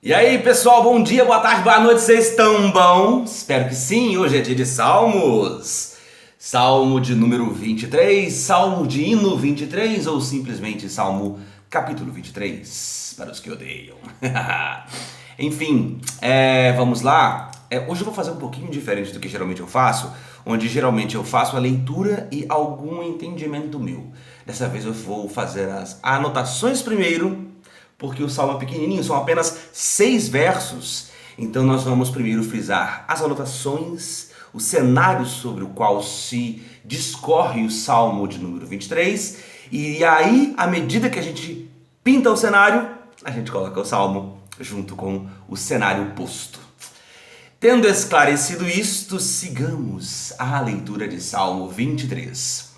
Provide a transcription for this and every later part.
E aí, pessoal, bom dia, boa tarde, boa noite, vocês estão bom? Espero que sim, hoje é dia de Salmos. Salmo de número 23, Salmo de hino 23 ou simplesmente Salmo capítulo 23, para os que odeiam. Enfim, vamos lá. Hoje eu vou fazer um pouquinho diferente do que geralmente eu faço, onde geralmente eu faço a leitura e algum entendimento meu. Dessa vez eu vou fazer as anotações primeiro, porque o salmo é pequenininho, são apenas 6 versos. Então nós vamos primeiro frisar as anotações, o cenário sobre o qual se discorre o salmo de número 23, e aí, à medida que a gente pinta o cenário, a gente coloca o salmo junto com o cenário posto. Tendo esclarecido isto, sigamos a leitura de Salmo 23.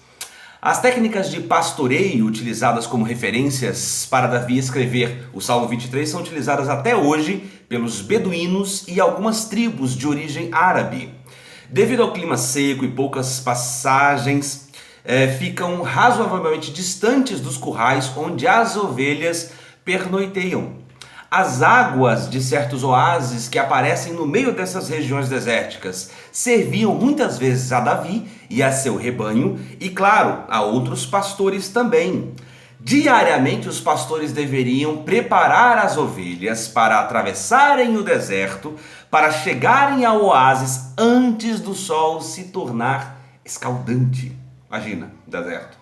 As técnicas de pastoreio utilizadas como referências para Davi escrever o Salmo 23 são utilizadas até hoje pelos beduínos e algumas tribos de origem árabe. Devido ao clima seco e poucas passagens, ficam razoavelmente distantes dos currais onde as ovelhas pernoiteiam. As águas de certos oásis que aparecem no meio dessas regiões desérticas serviam muitas vezes a Davi e a seu rebanho e, claro, a outros pastores também. Diariamente, os pastores deveriam preparar as ovelhas para atravessarem o deserto, para chegarem ao oásis antes do sol se tornar escaldante. Imagina, deserto.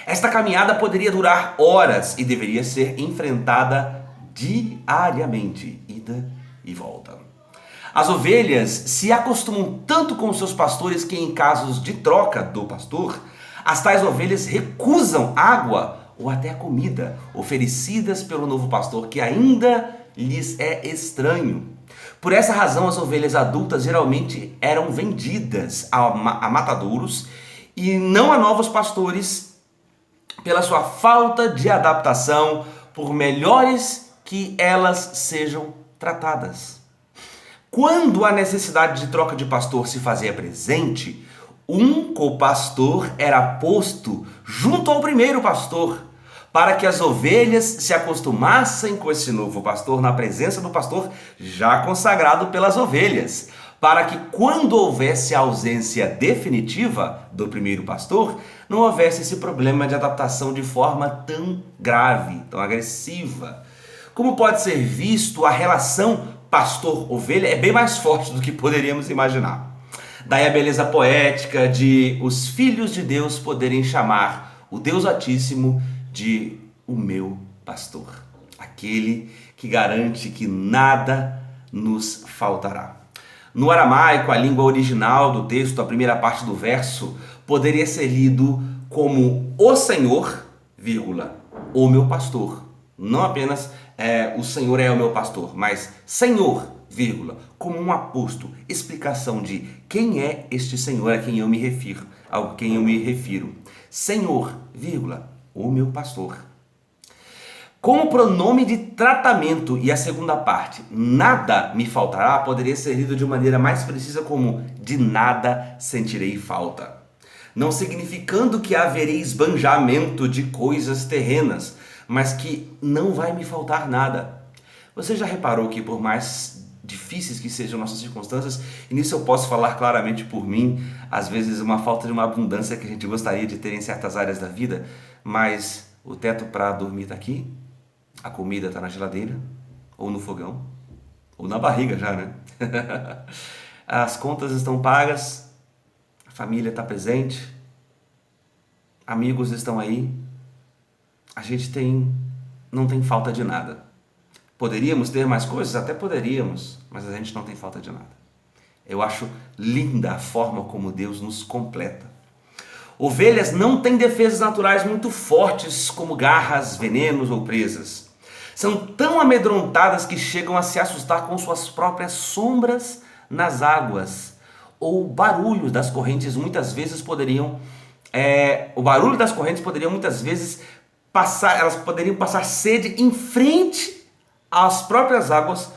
Esta caminhada poderia durar horas e deveria ser enfrentada diariamente, ida e volta. As ovelhas se acostumam tanto com seus pastores que, em casos de troca do pastor, as tais ovelhas recusam água ou até a comida oferecidas pelo novo pastor, que ainda lhes é estranho. Por essa razão, as ovelhas adultas geralmente eram vendidas a matadouros e não a novos pastores, pela sua falta de adaptação, por melhores que elas sejam tratadas. Quando a necessidade de troca de pastor se fazia presente, um copastor era posto junto ao primeiro pastor, para que as ovelhas se acostumassem com esse novo pastor na presença do pastor já consagrado pelas ovelhas, para que quando houvesse a ausência definitiva do primeiro pastor, não houvesse esse problema de adaptação de forma tão grave, tão agressiva. Como pode ser visto, a relação pastor-ovelha é bem mais forte do que poderíamos imaginar. Daí a beleza poética de os filhos de Deus poderem chamar o Deus Altíssimo de o meu pastor, aquele que garante que nada nos faltará. No aramaico, a língua original do texto, a primeira parte do verso poderia ser lido como o Senhor, vírgula, o meu pastor. Não apenas o Senhor é o meu pastor, mas Senhor, vírgula, como um aposto, explicação de quem é este Senhor a quem eu me refiro, ao quem eu me refiro. Senhor, vírgula, o meu pastor. Como pronome de tratamento e a segunda parte, nada me faltará, poderia ser lido de maneira mais precisa como de nada sentirei falta. Não significando que haverei esbanjamento de coisas terrenas, mas que não vai me faltar nada. Você já reparou que por mais difíceis que sejam nossas circunstâncias, e nisso eu posso falar claramente por mim, às vezes uma falta de uma abundância que a gente gostaria de ter em certas áreas da vida, mas o teto para dormir está aqui, a comida está na geladeira, ou no fogão, ou na barriga já, né? As contas estão pagas, a família está presente, amigos estão aí, a gente não tem falta de nada. Poderíamos ter mais coisas? Até poderíamos, mas a gente não tem falta de nada. Eu acho linda a forma como Deus nos completa. Ovelhas não têm defesas naturais muito fortes como garras, venenos ou presas. São tão amedrontadas que chegam a se assustar com suas próprias sombras nas águas. Ou barulhos das correntes muitas vezes poderiam... o barulho das correntes poderia muitas vezes elas poderiam passar sede em frente às próprias águas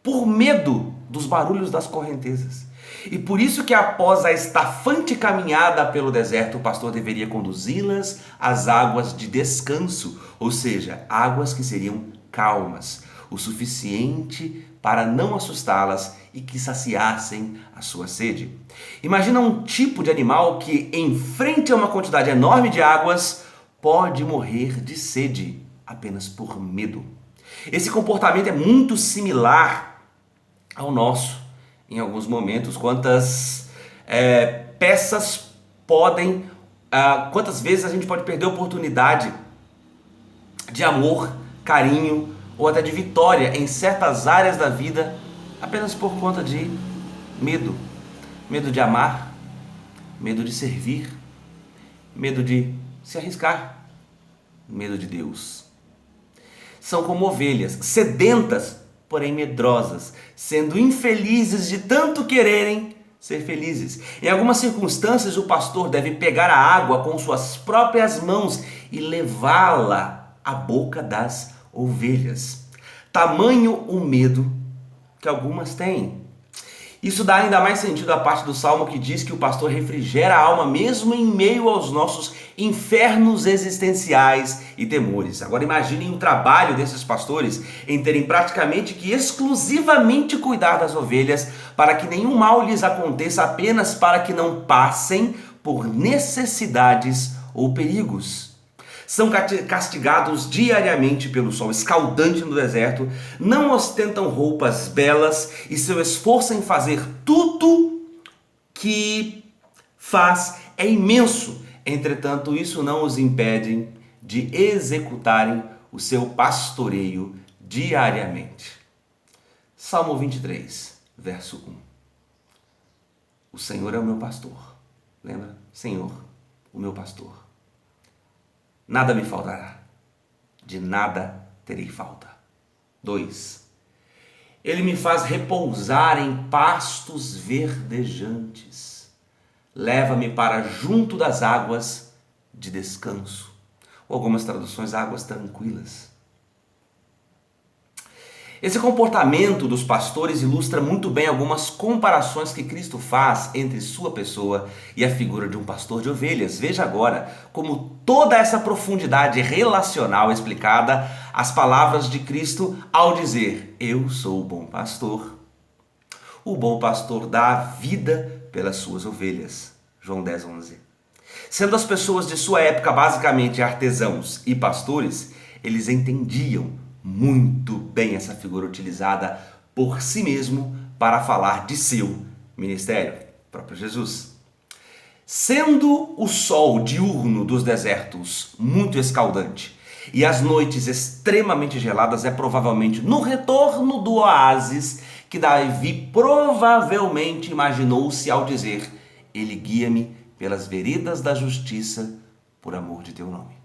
por medo dos barulhos das correntezas. E por isso que após a estafante caminhada pelo deserto, o pastor deveria conduzi-las às águas de descanso, ou seja, águas que seriam calmas. o suficiente para não assustá-las e que saciassem a sua sede. Imagina um tipo de animal que, em frente a uma quantidade enorme de águas, pode morrer de sede apenas por medo. Esse comportamento é muito similar ao nosso em alguns momentos. Peças podem, quantas vezes a gente pode perder a oportunidade de amor, carinho ou até de vitória em certas áreas da vida apenas por conta de medo. Medo de amar, medo de servir, medo de se arriscar, medo de Deus. São como ovelhas, sedentas, porém medrosas, sendo infelizes de tanto quererem ser felizes. Em algumas circunstâncias, o pastor deve pegar a água com suas próprias mãos e levá-la à boca das ovelhas. Tamanho o medo que algumas têm. Isso dá ainda mais sentido à parte do Salmo que diz que o pastor refrigera a alma mesmo em meio aos nossos infernos existenciais e temores. Agora imaginem o trabalho desses pastores em terem praticamente que exclusivamente cuidar das ovelhas para que nenhum mal lhes aconteça, apenas para que não passem por necessidades ou perigos. São castigados diariamente pelo sol escaldante no deserto, não ostentam roupas belas e seu esforço em fazer tudo que faz é imenso. Entretanto, isso não os impede de executarem o seu pastoreio diariamente. Salmo 23, verso 1. O Senhor é o meu pastor. Lembra? Senhor, o meu pastor. Nada me faltará, de nada terei falta. 2. Ele me faz repousar em pastos verdejantes. Leva-me para junto das águas de descanso. Ou algumas traduções, águas tranquilas. Esse comportamento dos pastores ilustra muito bem algumas comparações que Cristo faz entre sua pessoa e a figura de um pastor de ovelhas. Veja agora como toda essa profundidade relacional é explicada as palavras de Cristo ao dizer: eu sou o bom pastor. O bom pastor dá a vida pelas suas ovelhas. João 10, 11. Sendo as pessoas de sua época basicamente artesãos e pastores, eles entendiam muito bem essa figura utilizada por si mesmo para falar de seu ministério, próprio Jesus. Sendo o sol diurno dos desertos muito escaldante e as noites extremamente geladas, é provavelmente no retorno do oásis que Davi provavelmente imaginou-se ao dizer: ele guia-me pelas veredas da justiça por amor de teu nome.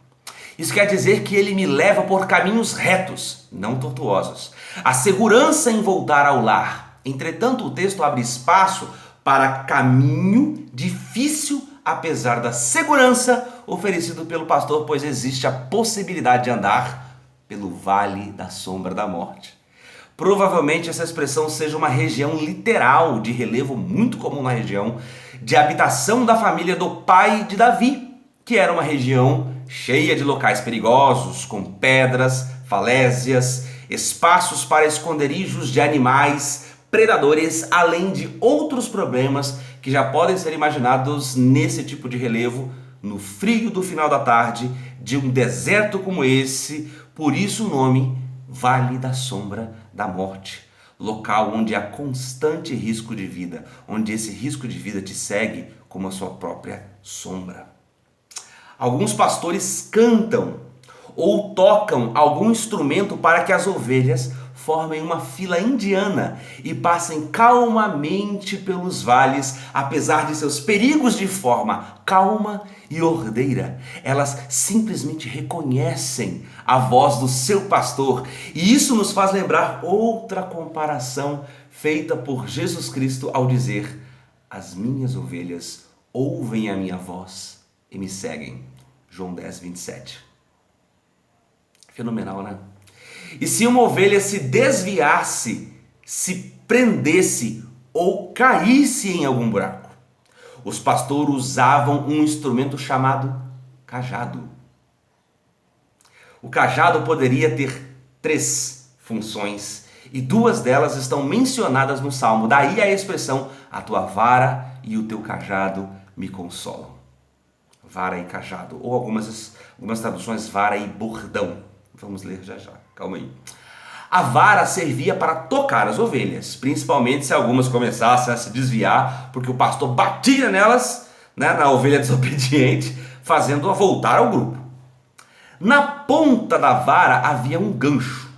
Isso quer dizer que ele me leva por caminhos retos, não tortuosos. A segurança em voltar ao lar. Entretanto, o texto abre espaço para caminho difícil, apesar da segurança oferecido pelo pastor, pois existe a possibilidade de andar pelo vale da sombra da morte. Provavelmente essa expressão seja uma região literal de relevo muito comum na região de habitação da família do pai de Davi, que era uma região cheia de locais perigosos, com pedras, falésias, espaços para esconderijos de animais, predadores, além de outros problemas que já podem ser imaginados nesse tipo de relevo, no frio do final da tarde, de um deserto como esse. Por isso o nome Vale da Sombra da Morte, local onde há constante risco de vida, onde esse risco de vida te segue como a sua própria sombra. Alguns pastores cantam ou tocam algum instrumento para que as ovelhas formem uma fila indiana e passem calmamente pelos vales, apesar de seus perigos, de forma calma e ordeira. Elas simplesmente reconhecem a voz do seu pastor, e isso nos faz lembrar outra comparação feita por Jesus Cristo ao dizer: as minhas ovelhas ouvem a minha voz e me seguem. João 10, 27. Fenomenal, né? E se uma ovelha se desviasse, se prendesse ou caísse em algum buraco, os pastores usavam um instrumento chamado cajado. O cajado poderia ter 3 funções e 2 delas estão mencionadas no Salmo. Daí a expressão, a tua vara e o teu cajado me consolam. Vara e cajado, ou algumas traduções, vara e bordão. Vamos ler já já, calma aí. A vara servia para tocar as ovelhas, principalmente se algumas começassem a se desviar, porque o pastor batia nelas, né, na ovelha desobediente, fazendo-a voltar ao grupo. Na ponta da vara havia um gancho,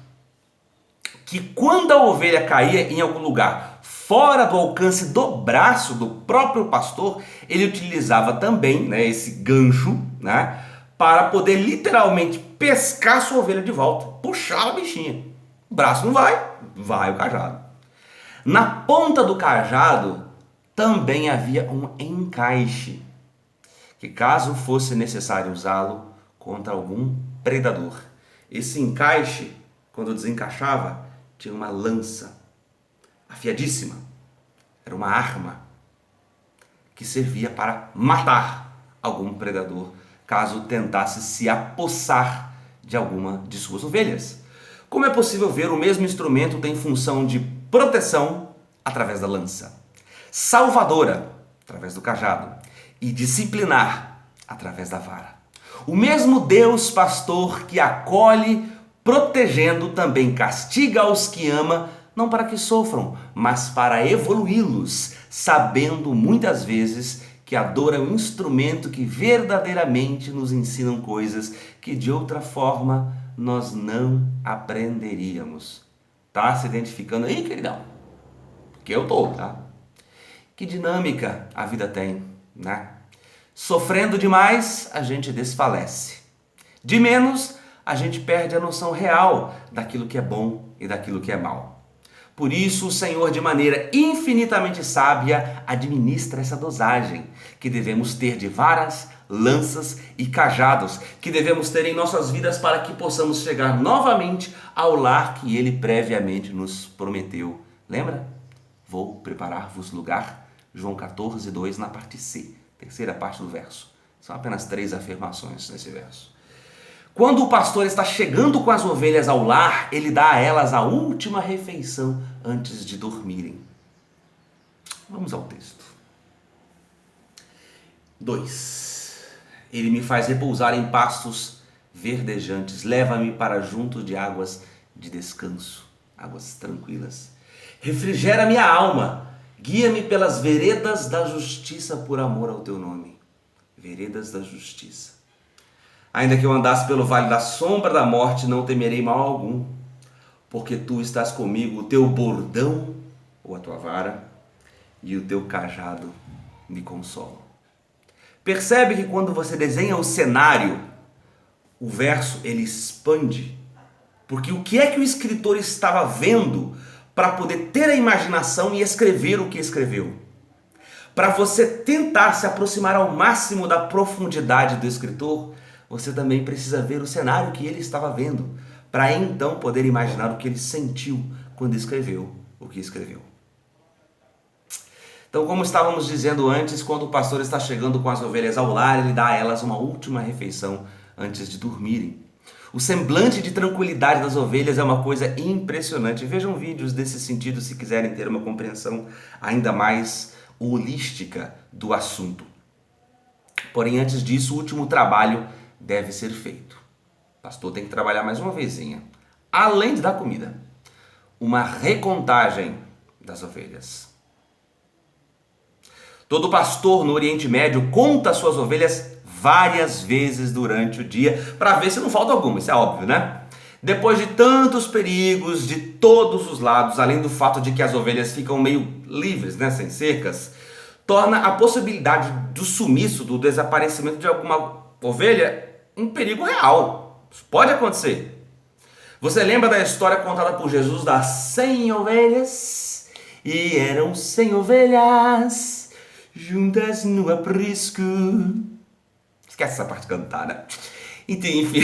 que quando a ovelha caía em algum lugar fora do alcance do braço do próprio pastor, ele utilizava também, né, esse gancho, né, para poder literalmente pescar sua ovelha de volta, puxar a bichinha. O braço não vai, vai o cajado. Na ponta do cajado também havia um encaixe, que caso fosse necessário usá-lo contra algum predador. Esse encaixe, quando desencaixava, tinha uma lança afiadíssima. Era uma arma que servia para matar algum predador, caso tentasse se apossar de alguma de suas ovelhas. Como é possível ver, o mesmo instrumento tem função de proteção através da lança, salvadora através do cajado e disciplinar através da vara. O mesmo Deus pastor que acolhe, protegendo, também castiga aos que ama, não para que sofram, mas para evoluí-los, sabendo muitas vezes que a dor é um instrumento que verdadeiramente nos ensinam coisas que de outra forma nós não aprenderíamos. Tá se identificando aí, queridão? Que eu tô, tá? Que dinâmica a vida tem, né? Sofrendo demais, a gente desfalece. De menos, a gente perde a noção real daquilo que é bom e daquilo que é mal. Por isso, o Senhor, de maneira infinitamente sábia, administra essa dosagem que devemos ter de varas, lanças e cajados, que devemos ter em nossas vidas para que possamos chegar novamente ao lar que Ele previamente nos prometeu. Lembra? Vou preparar-vos lugar. João 14, 2, na parte C, terceira parte do verso. São apenas 3 afirmações nesse verso. Quando o pastor está chegando com as ovelhas ao lar, ele dá a elas a última refeição antes de dormirem. Vamos ao texto. 2. Ele me faz repousar em pastos verdejantes, leva-me para junto de águas de descanso, águas tranquilas. Refrigera minha alma, guia-me pelas veredas da justiça por amor ao teu nome. Veredas da justiça. Ainda que eu andasse pelo vale da sombra da morte, não temerei mal algum, porque tu estás comigo, o teu bordão, ou a tua vara, e o teu cajado me consolam. Percebe que quando você desenha o cenário, o verso ele expande, porque o que é que o escritor estava vendo para poder ter a imaginação e escrever o que escreveu? Para você tentar se aproximar ao máximo da profundidade do escritor, você também precisa ver o cenário que ele estava vendo, para então poder imaginar o que ele sentiu quando escreveu o que escreveu. Então, como estávamos dizendo antes, quando o pastor está chegando com as ovelhas ao lar, ele dá a elas uma última refeição antes de dormirem. O semblante de tranquilidade das ovelhas é uma coisa impressionante. Vejam vídeos desse sentido se quiserem ter uma compreensão ainda mais holística do assunto. Porém, antes disso, o último trabalho deve ser feito. O pastor tem que trabalhar mais uma vezinha. Além de dar comida, uma recontagem das ovelhas. Todo pastor no Oriente Médio conta suas ovelhas várias vezes durante o dia para ver se não falta alguma, isso é óbvio, né? Depois de tantos perigos de todos os lados, além do fato de que as ovelhas ficam meio livres, né, sem cercas, torna a possibilidade do sumiço, do desaparecimento de alguma ovelha um perigo real. Isso pode acontecer. Você lembra da história contada por Jesus das 100 ovelhas? E eram 100 ovelhas juntas no aprisco. Esquece essa parte cantada, né? Enfim.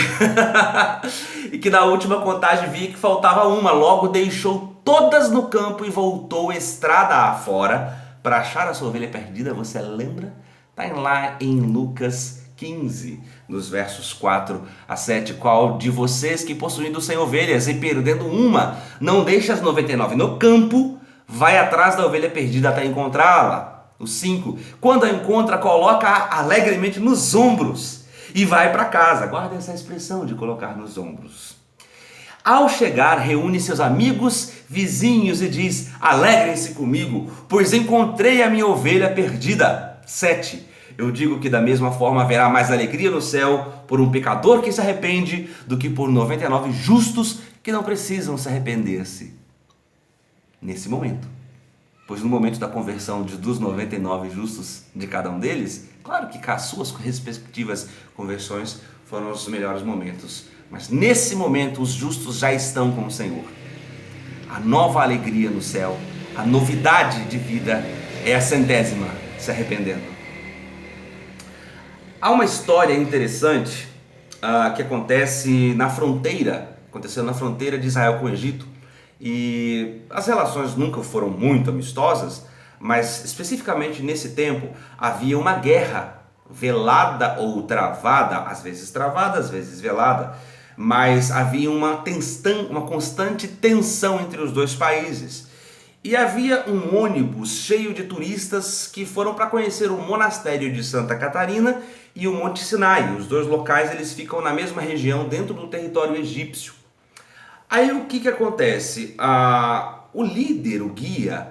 E que na última contagem via que faltava uma. Logo deixou todas no campo e voltou estrada afora para achar a sua ovelha perdida. Você lembra? Está lá em Lucas 15, nos versos 4 a 7. Qual de vocês que possuindo 100 ovelhas e perdendo uma, não deixa as 99 no campo, vai atrás da ovelha perdida até encontrá-la? O 5, quando a encontra, coloca-a alegremente nos ombros e vai para casa. Guarda essa expressão de colocar nos ombros. Ao chegar, reúne seus amigos, vizinhos e diz: alegrem-se comigo, pois encontrei a minha ovelha perdida. 7. Eu digo que da mesma forma haverá mais alegria no céu por um pecador que se arrepende do que por 99 justos que não precisam se arrepender-se. Nesse momento. Pois no momento da conversão dos 99 justos de cada um deles, claro que as suas respectivas conversões foram os melhores momentos. Mas nesse momento os justos já estão com o Senhor. A nova alegria no céu, a novidade de vida é a 100ª se arrependendo. Há uma história interessante que aconteceu na fronteira de Israel com o Egito. E as relações nunca foram muito amistosas, mas especificamente nesse tempo havia uma guerra velada ou travada, às vezes velada, mas havia uma constante tensão entre os dois países. E havia um ônibus cheio de turistas que foram para conhecer o monastério de Santa Catarina e o Monte Sinai. Os dois locais eles ficam na mesma região dentro do território egípcio. Aí o que acontece? O líder, o guia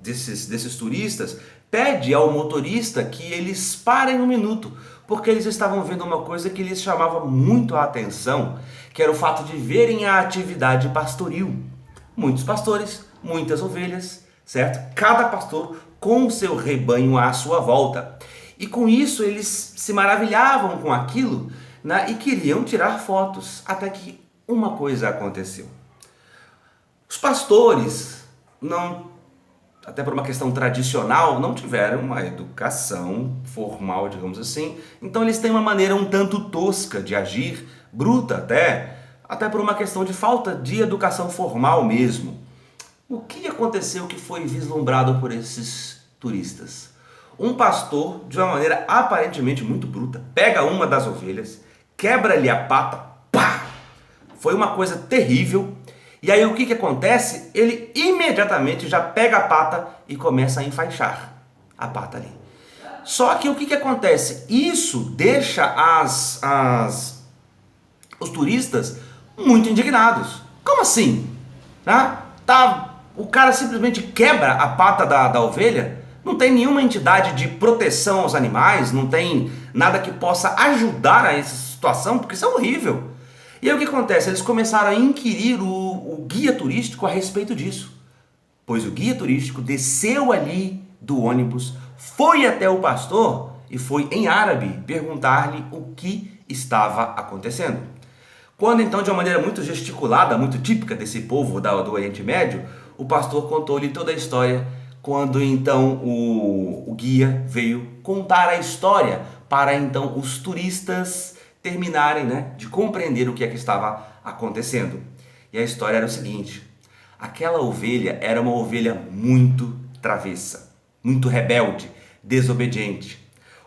desses turistas pede ao motorista que eles parem um minuto, porque eles estavam vendo uma coisa que lhes chamava muito a atenção, que era o fato de verem a atividade pastoril. Muitos pastores, muitas ovelhas, certo? Cada pastor com o seu rebanho à sua volta. E com isso eles se maravilhavam com aquilo, né? E queriam tirar fotos, até que uma coisa aconteceu. Os pastores, até por uma questão tradicional, não tiveram uma educação formal, digamos assim. Então eles têm uma maneira um tanto tosca de agir, bruta até por uma questão de falta de educação formal mesmo. O que aconteceu que foi vislumbrado por esses turistas? Um pastor, de uma maneira aparentemente muito bruta, pega uma das ovelhas, quebra-lhe a pata, pá! Foi uma coisa terrível. E aí o que acontece? Ele imediatamente já pega a pata e começa a enfaixar a pata ali. Só que o que acontece? Isso deixa os turistas muito indignados. Como assim? O cara simplesmente quebra a pata da ovelha? Não tem nenhuma entidade de proteção aos animais, não tem nada que possa ajudar a essa situação, porque isso é horrível. E aí o que acontece? Eles começaram a inquirir o guia turístico a respeito disso. Pois o guia turístico desceu ali do ônibus, foi até o pastor e foi em árabe perguntar-lhe o que estava acontecendo. Quando então, de uma maneira muito gesticulada, muito típica desse povo do Oriente Médio, o pastor contou-lhe toda a história, quando então o guia veio contar a história para então os turistas terminarem, de compreender o que é que estava acontecendo. E a história era o seguinte: aquela ovelha era uma ovelha muito travessa, muito rebelde, desobediente.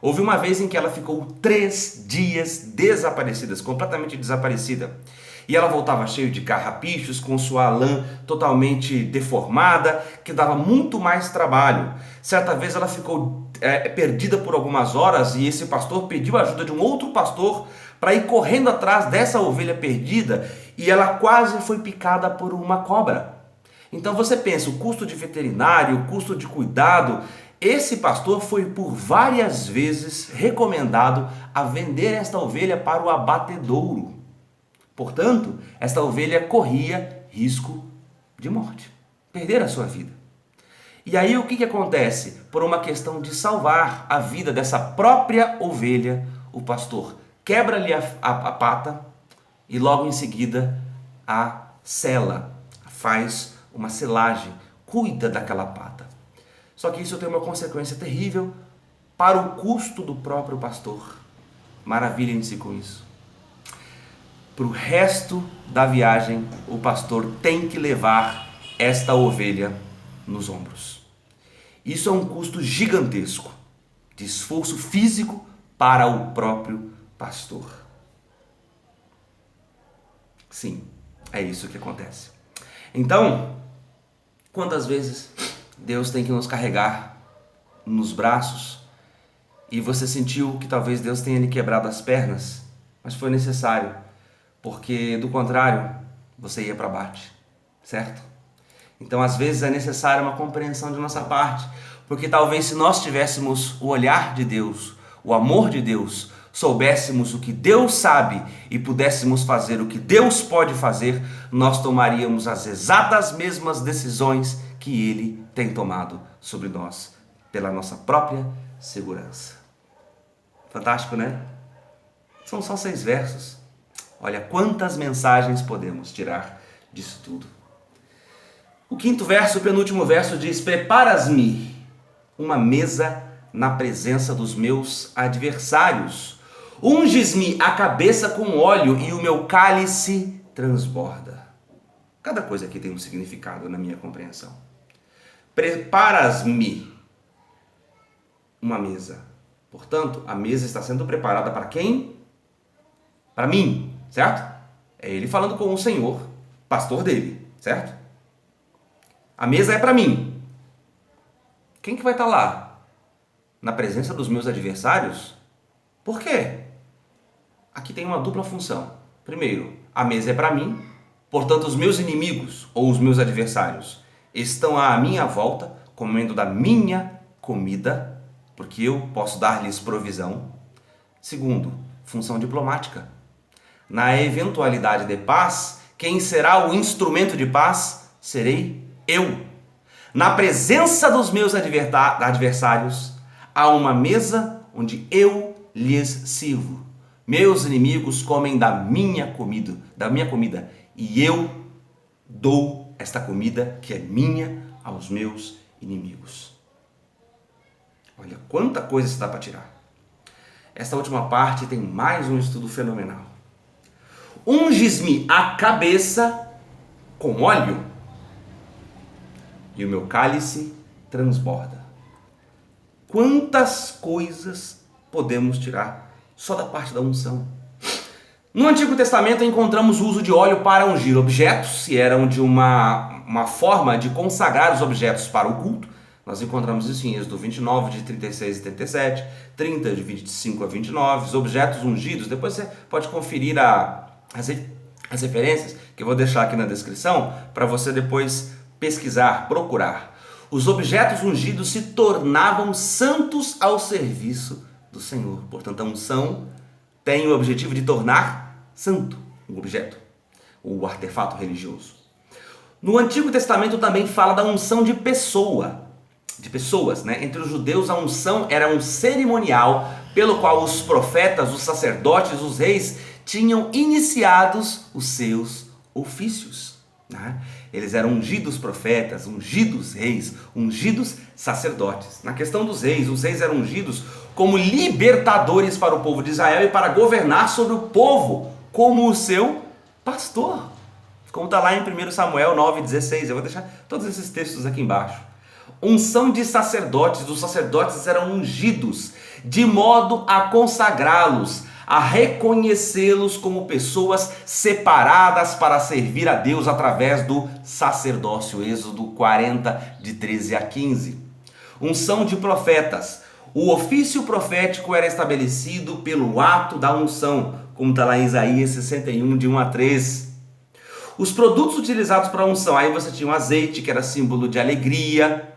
Houve uma vez em que ela ficou 3 dias desaparecida, completamente desaparecida. E ela voltava cheia de carrapichos, com sua lã totalmente deformada, que dava muito mais trabalho. Certa vez ela ficou perdida por algumas horas e esse pastor pediu a ajuda de um outro pastor para ir correndo atrás dessa ovelha perdida e ela quase foi picada por uma cobra. Então você pensa, o custo de veterinário, o custo de cuidado. Esse pastor foi por várias vezes recomendado a vender esta ovelha para o abatedouro. Portanto, esta ovelha corria risco de morte, perder a sua vida. E aí o que acontece? Por uma questão de salvar a vida dessa própria ovelha, o pastor quebra-lhe a pata e logo em seguida a sela, faz uma selagem, cuida daquela pata. Só que isso tem uma consequência terrível para o custo do próprio pastor. Maravilhem-se com isso. Para o resto da viagem, o pastor tem que levar esta ovelha nos ombros. Isso é um custo gigantesco de esforço físico para o próprio pastor. Sim, é isso que acontece. Então, quantas vezes Deus tem que nos carregar nos braços e você sentiu que talvez Deus tenha lhe quebrado as pernas, mas foi necessário, porque do contrário, você ia para baixo, certo? Então, às vezes é necessária uma compreensão de nossa parte, porque talvez se nós tivéssemos o olhar de Deus, o amor de Deus, soubéssemos o que Deus sabe e pudéssemos fazer o que Deus pode fazer, nós tomaríamos as exatas mesmas decisões que Ele tem tomado sobre nós, pela nossa própria segurança. Fantástico, né? São só 6 versos. Olha quantas mensagens podemos tirar disso tudo. O 5º verso, o penúltimo verso diz: preparas-me uma mesa na presença dos meus adversários. Unges-me a cabeça com óleo e o meu cálice transborda. Cada coisa aqui tem um significado na minha compreensão. Preparas-me uma mesa. Portanto, a mesa está sendo preparada para quem? Para mim, certo? É ele falando com o Senhor, pastor dele, certo? A mesa é para mim. Quem que vai estar lá? Na presença dos meus adversários? Por quê? Aqui tem uma dupla função. Primeiro, a mesa é para mim, portanto os meus inimigos ou os meus adversários estão à minha volta, comendo da minha comida, porque eu posso dar-lhes provisão. Segundo, função diplomática. Na eventualidade de paz, quem será o instrumento de paz? Serei eu. Na presença dos meus adversários, há uma mesa onde eu lhes sirvo. Meus inimigos comem da minha comida, e eu dou esta comida que é minha aos meus inimigos. Olha quanta coisa se dá para tirar. Esta última parte tem mais um estudo fenomenal. Unges-me a cabeça com óleo e o meu cálice transborda. Quantas coisas podemos tirar só da parte da unção? No Antigo Testamento encontramos o uso de óleo para ungir objetos, se eram de uma forma de consagrar os objetos para o culto. Nós encontramos isso em Êxodo 29, de 36 e 37, 30, de 25 a 29, os objetos ungidos. Depois você pode conferir as referências, que eu vou deixar aqui na descrição, para você depois pesquisar, procurar. Os objetos ungidos se tornavam santos ao serviço do Senhor. Portanto, a unção tem o objetivo de tornar santo o objeto, o artefato religioso. No Antigo Testamento também fala da unção de pessoas, né? Entre os judeus a unção era um cerimonial pelo qual os profetas, os sacerdotes, os reis tinham iniciados os seus ofícios, né? Eles eram ungidos profetas, ungidos reis, ungidos sacerdotes. Na questão dos reis, os reis eram ungidos como libertadores para o povo de Israel e para governar sobre o povo como o seu pastor. Como está lá em 1 Samuel 9,16. Eu vou deixar todos esses textos aqui embaixo. Unção de sacerdotes. Os sacerdotes eram ungidos de modo a consagrá-los, a reconhecê-los como pessoas separadas para servir a Deus através do sacerdócio. Êxodo 40, de 13 a 15. Unção de profetas. O ofício profético era estabelecido pelo ato da unção, como está lá em Isaías 61, de 1 a 3. Os produtos utilizados para a unção, aí você tinha o azeite, que era símbolo de alegria,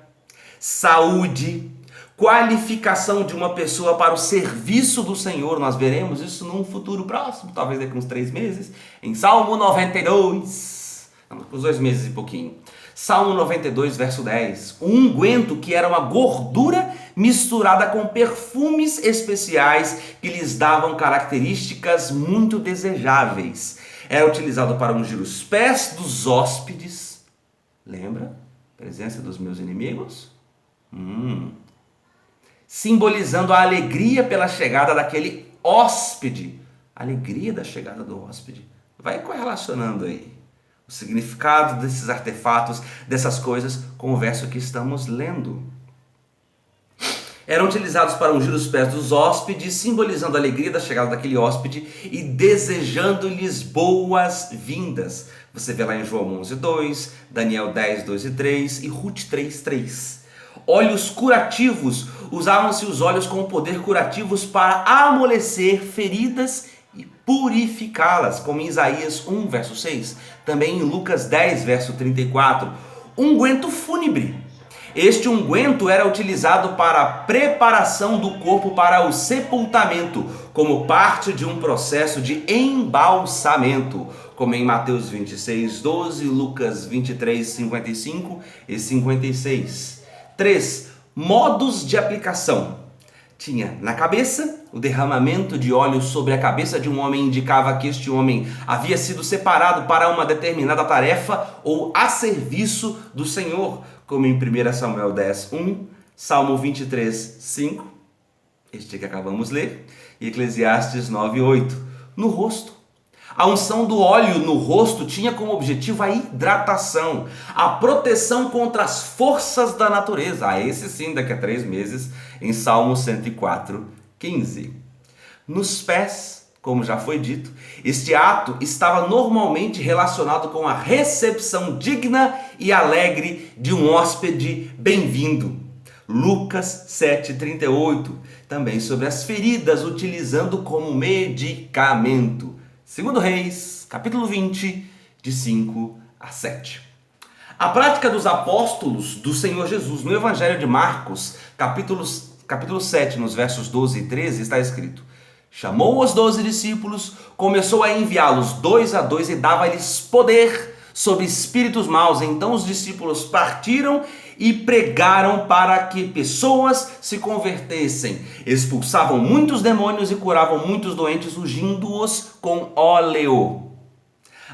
saúde, qualificação de uma pessoa para o serviço do Senhor. Nós veremos isso num futuro próximo, talvez daqui uns 3 meses, em Salmo 92, uns 2 meses e pouquinho. Salmo 92, verso 10. Um unguento que era uma gordura misturada com perfumes especiais que lhes davam características muito desejáveis. Era utilizado para ungir os pés dos hóspedes. Lembra? Presença dos meus inimigos. Simbolizando a alegria pela chegada daquele hóspede. Alegria da chegada do hóspede. Vai correlacionando aí o significado desses artefatos, dessas coisas, com o verso que estamos lendo. eram utilizados para ungir os pés dos hóspedes, simbolizando a alegria da chegada daquele hóspede e desejando-lhes boas-vindas. Você vê lá em João 11:2, Daniel 10:2 e 3 e Ruth 3:3. Óleos curativos. Usavam-se os óleos com poder curativos para amolecer feridas e purificá-las, como em Isaías 1, verso 6. Também em Lucas 10, verso 34. Unguento fúnebre. Este unguento era utilizado para a preparação do corpo para o sepultamento, como parte de um processo de embalsamento, como em Mateus 26:12, Lucas 23:55 e 56. 3. Modos de aplicação. Tinha na cabeça, o derramamento de óleo sobre a cabeça de um homem indicava que este homem havia sido separado para uma determinada tarefa ou a serviço do Senhor, como em 1 Samuel 10:1, Salmo 23:5, este que acabamos de ler, e Eclesiastes 9:8. No rosto. A unção do óleo no rosto tinha como objetivo a hidratação, a proteção contra as forças da natureza. Esse sim, daqui a 3 meses, em Salmo 104:15. Nos pés, como já foi dito, este ato estava normalmente relacionado com a recepção digna e alegre de um hóspede bem-vindo. Lucas 7:38, também sobre as feridas, utilizando como medicamento. 2 Reis, capítulo 20, de 5 a 7. A prática dos apóstolos do Senhor Jesus no Evangelho de Marcos, capítulo 7, nos versos 12 e 13, está escrito: chamou os 12 discípulos, começou a enviá-los 2 a 2 e dava-lhes poder sobre espíritos maus. Então os discípulos partiram e pregaram para que pessoas se convertessem. Expulsavam muitos demônios e curavam muitos doentes, ungindo-os com óleo.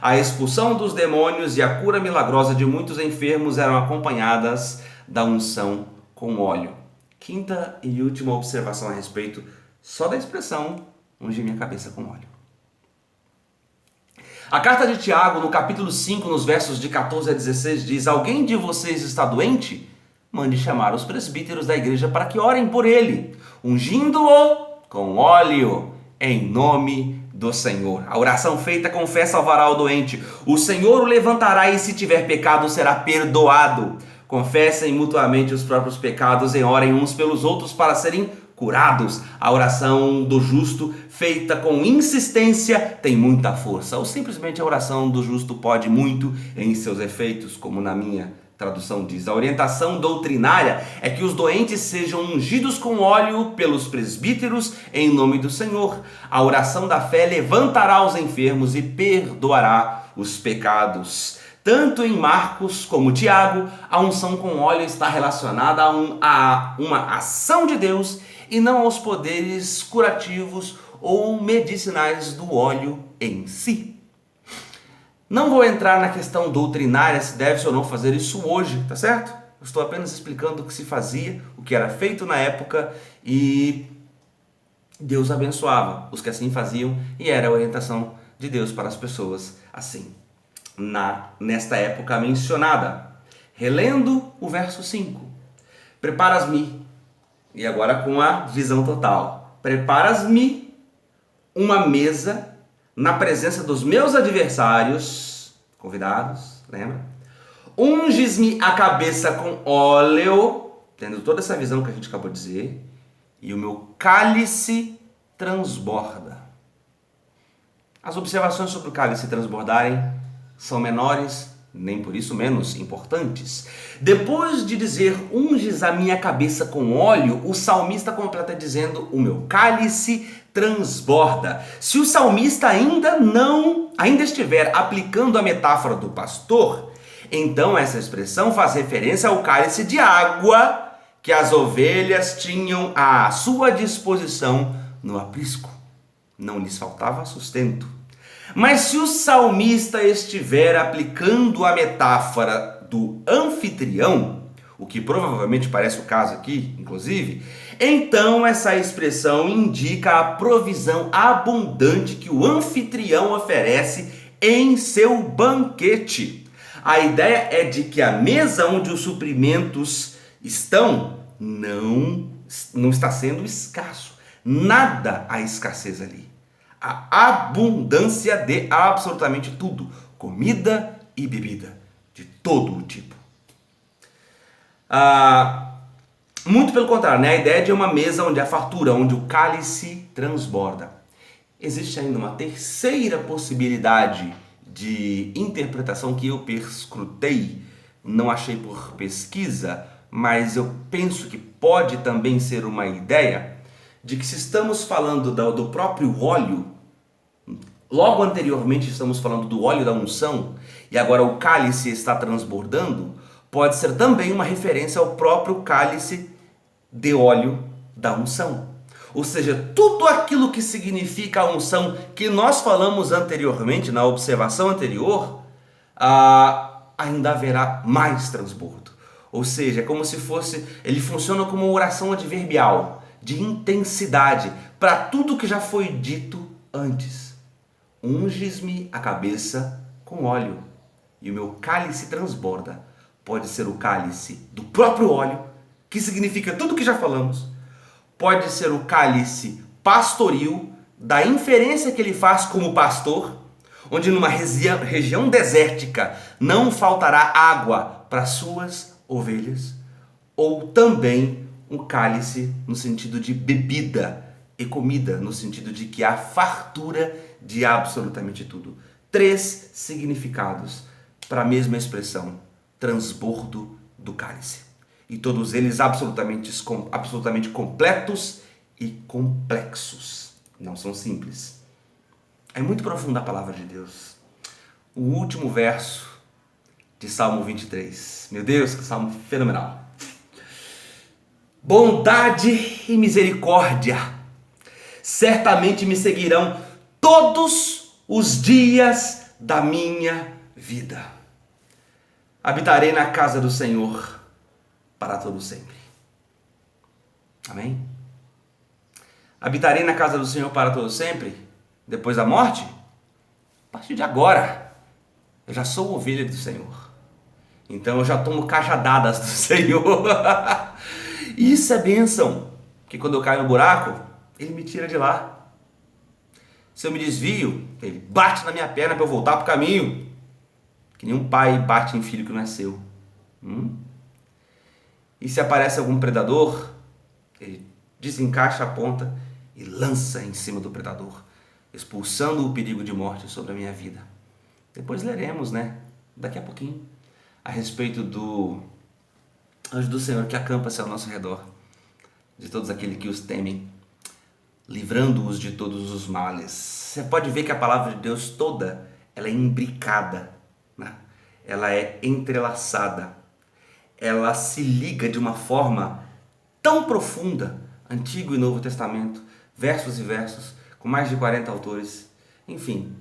A expulsão dos demônios e a cura milagrosa de muitos enfermos eram acompanhadas da unção com óleo. Quinta e última observação a respeito só da expressão ungi minha cabeça com óleo. A carta de Tiago, no capítulo 5, nos versos de 14 a 16, diz: alguém de vocês está doente? Mande chamar os presbíteros da igreja para que orem por ele, ungindo-o com óleo, em nome do Senhor. A oração feita com fé salvará o doente. O Senhor o levantará e, se tiver pecado, será perdoado. Confessem mutuamente os próprios pecados e orem uns pelos outros para serem curados. A oração do justo, feita com insistência, tem muita força. Ou simplesmente a oração do justo pode muito em seus efeitos, como na minha tradução diz. A orientação doutrinária é que os doentes sejam ungidos com óleo pelos presbíteros em nome do Senhor. A oração da fé levantará os enfermos e perdoará os pecados. Tanto em Marcos como Tiago, a unção com óleo está relacionada a uma ação de Deus e não aos poderes curativos ou medicinais do óleo em si. Não vou entrar na questão doutrinária se deve ou não fazer isso hoje, tá certo? Eu estou apenas explicando o que se fazia, o que era feito na época e Deus abençoava os que assim faziam e era a orientação de Deus para as pessoas assim. Nesta época mencionada, relendo o verso 5, preparas-me, e agora com a visão total, preparas-me uma mesa na presença dos meus adversários, convidados, lembra? Unges-me a cabeça com óleo, tendo toda essa visão que a gente acabou de dizer, e o meu cálice transborda. As observações sobre o cálice transbordarem são menores, nem por isso menos importantes. Depois de dizer, unges a minha cabeça com óleo, o salmista completa dizendo, o meu cálice transborda. Se o salmista ainda estiver aplicando a metáfora do pastor, então essa expressão faz referência ao cálice de água que as ovelhas tinham à sua disposição no aprisco. Não lhes faltava sustento. Mas se o salmista estiver aplicando a metáfora do anfitrião, o que provavelmente parece o caso aqui, inclusive, então essa expressão indica a provisão abundante que o anfitrião oferece em seu banquete. A ideia é de que a mesa onde os suprimentos estão não não está sendo escasso. Nada há escassez ali. Há abundância de absolutamente tudo. Comida e bebida. De todo o tipo. Muito pelo contrário, né? A ideia de uma mesa onde há fartura, onde o cálice transborda. Existe ainda uma terceira possibilidade de interpretação que eu perscrutei, não achei por pesquisa, mas eu penso que pode também ser uma ideia de que se estamos falando do próprio óleo, logo anteriormente estamos falando do óleo da unção, e agora o cálice está transbordando, pode ser também uma referência ao próprio cálice de óleo da unção. Ou seja, tudo aquilo que significa a unção que nós falamos anteriormente, na observação anterior, ainda haverá mais transbordo. Ou seja, é como se fosse, ele funciona como uma oração adverbial, de intensidade, para tudo que já foi dito antes. Unges-me a cabeça com óleo, e o meu cálice transborda. Pode ser o cálice do próprio óleo, que significa tudo que já falamos. Pode ser o cálice pastoril, da inferência que ele faz como pastor, onde numa região desértica não faltará água para suas ovelhas, ou também um cálice no sentido de bebida e comida, no sentido de que há fartura de absolutamente tudo. 3 significados para a mesma expressão, transbordo do cálice. E todos eles absolutamente completos e complexos. Não são simples. É muito profunda a palavra de Deus. O último verso de Salmo 23. Meu Deus, que salmo fenomenal. Bondade e misericórdia certamente me seguirão todos os dias da minha vida. Habitarei na casa do Senhor para todo sempre. Amém? Habitarei na casa do Senhor para todo sempre, depois da morte? A partir de agora, eu já sou ovelha do Senhor. Então eu já tomo cajadadas do Senhor. E isso é bênção, porque quando eu caio no buraco, Ele me tira de lá. Se eu me desvio, Ele bate na minha perna para eu voltar para o caminho. Que nenhum pai bate em filho que não é seu. E se aparece algum predador, ele desencaixa a ponta e lança em cima do predador, expulsando o perigo de morte sobre a minha vida. Depois leremos, daqui a pouquinho, a respeito do anjo do Senhor que acampa-se ao nosso redor, de todos aqueles que os temem, livrando-os de todos os males. Você pode ver que a palavra de Deus toda, ela é imbricada, ela é entrelaçada. Ela se liga de uma forma tão profunda, Antigo e Novo Testamento, versos e versos, com mais de 40 autores, enfim,